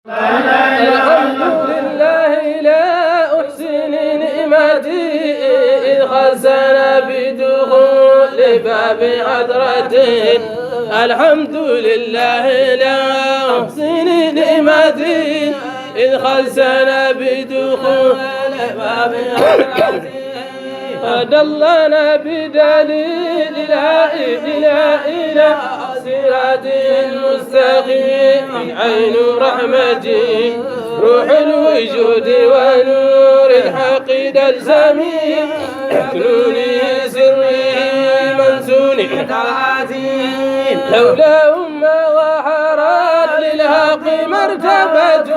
الحمد لله لا أحسن نعمتي إذ خزنا بدخول باب حضرته. الحمد لله لا أحسن نعمتي إذ خزنا بدخول باب حضرته. فدلنا بدليل لا إله إلا صراط المستقيم عين رحمتي روح الوجود ونور الحق الزمي مكنوني سري منسوني لولا ما وحرت للحق مرتبة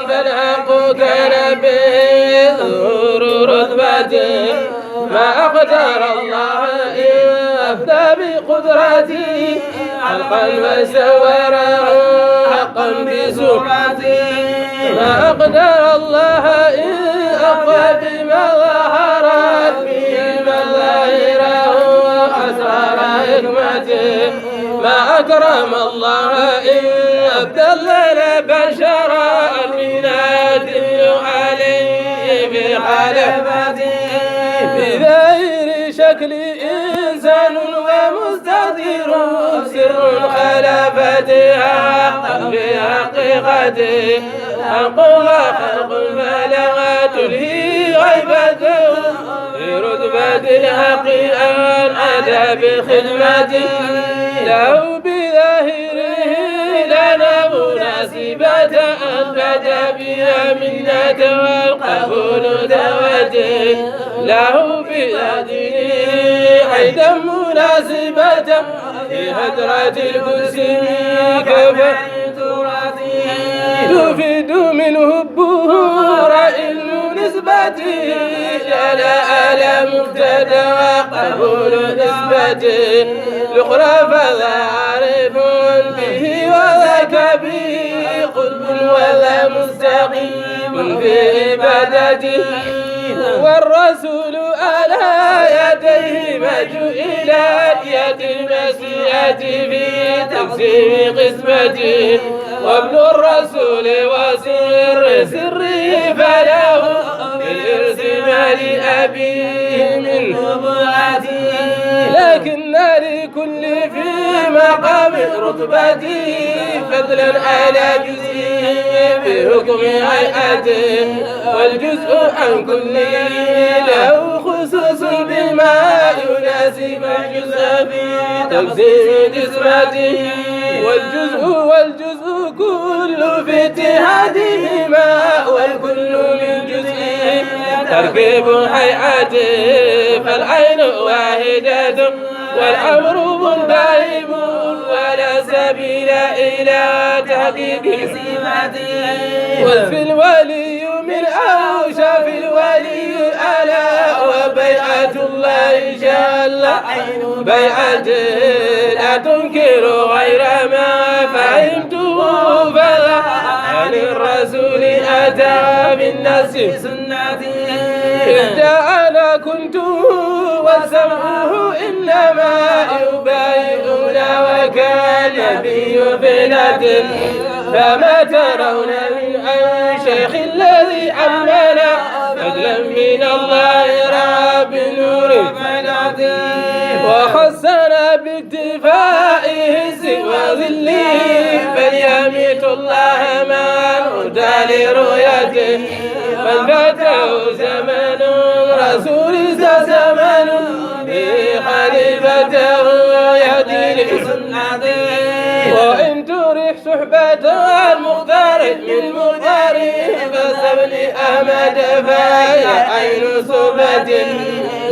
فالحق كان بظهور رتبته. ما أقدر الله إن أفدى بقدرتي حقا وسوره حقا بسرعتي. ما أقدر الله إن أقوى بما ظهرت به مظاهره أسرار حكمته. ما أكرم الله إن أبدل لنا بشرا العناية عليه بخلفته. بغير شكل إنسان ومستدير سر خلفتها بحقيقته. حق وحق فلا تلهي غيبته في رتبة الحق أن أتى بخدمته. له بظاهره لنا مناسبة أثبت بها منة والقبول توجه. له بذاته أيضا مناسبة في هدرة القدس كفى تفيد منه الظهور علم نسبته على مبتدى وقبول نسبته. الأخرى فذا عارف به وذاك به قلب وذا مستقيم في عبادته. والرسول على يديه مجئل يد المسيئة في تقسيم قسمته. وابن الرسول وسر سره فله بالإرث ما لأبيه من نبوته. لكن لكل في مقام رتبته فضلا على جزئه بحكم هيئته. والجزء عن كل له خصوص بما يناسب الجزء في تقسيم قسمته. والجزء كل في اتحادهما والكل من جزئه تركيب هيئته. فالعين واحدة والأمر منتهب ولا سبيل إلى تحقيق صفاته. وفي الولي من أوشى في الولي ألا وبيعة الله جل بيعة لا تنكر غير ما فهمته. فلا عن الرسول أتى بالناس سنته. إذا أنا كنت وسمعه إنما يبايعون وكان نبي بنته. فما ترون من الشيخ الذي أمنا فضلا من الله رب نور فناته. وخصنا باكتفائه سوى ظله فليميت الله ما نودى لرؤيته. من فاته زمن رسول زمن بخليفته يهدي لسنته. وإن ترح صحبة المختار من مختار فسبل أحمد فهي عين صحبة.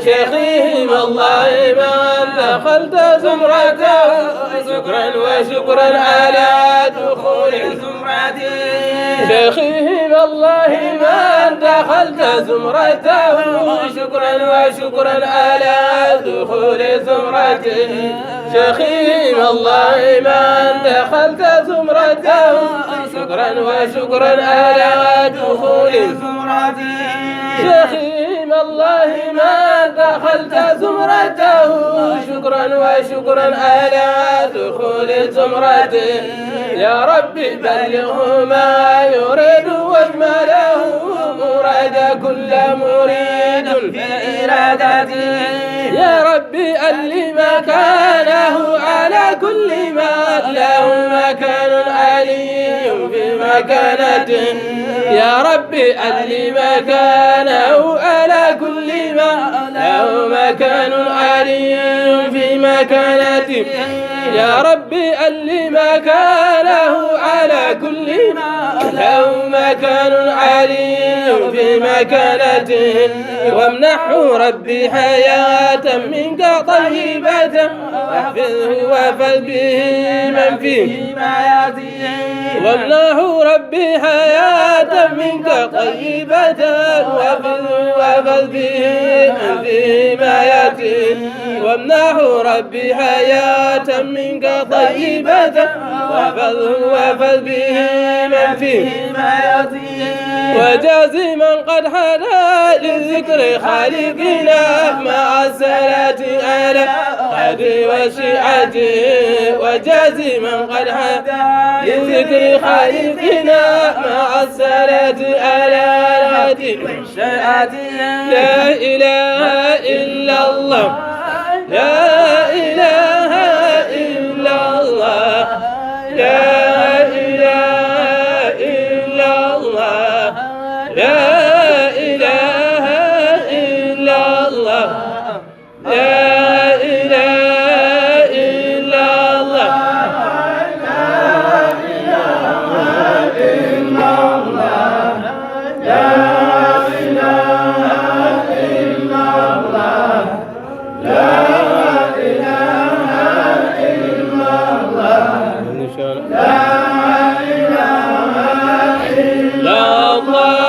شيخهم الله من دخلت زمرته شكرا وشكرا على دخول زمرته. شيخهم الله من دخلت زمرته شكرا وشكرا على دخول زمرته. شيخهم الله من دخلت زمرته شكرا وشكرا على دخول زمرته. شيخهم الله من دخلت زمرته شكرا وشكرا على دخول زمرته. يا رب بلغه ما واشمله مراد كل مريد في إرادته يا ربي أل مكانه على كل ما له مكان علي في مكانته يا ربي أل مكانه على كل ما له مكان علي في مكانته يا ربي أل مكانه على كل ما له مكان علي في مكانته وامنحه ربي حياة منك طيبة واحفظه وافل به من فيه وامنحه ربي حياة منك طيبة واحفظه وافل به من فيه ما يأتي وامنحه ربي حياة منك طيبة واحفظه وافل به من فيه ما يأتي وجازي من قد حدا لذكر خالقنا مع الصلاة على هدي وشيعته وجازي من قد حدا لذكر خالقنا مع الصلاة على هدي وشيعته لا إله إلا الله لا إله إلا الله لا إله إلا الله لا إله إلا الله لا إله إلا الله لا إله إلا الله لا إله إلا الله لا إله إلا الله لا إله إلا الله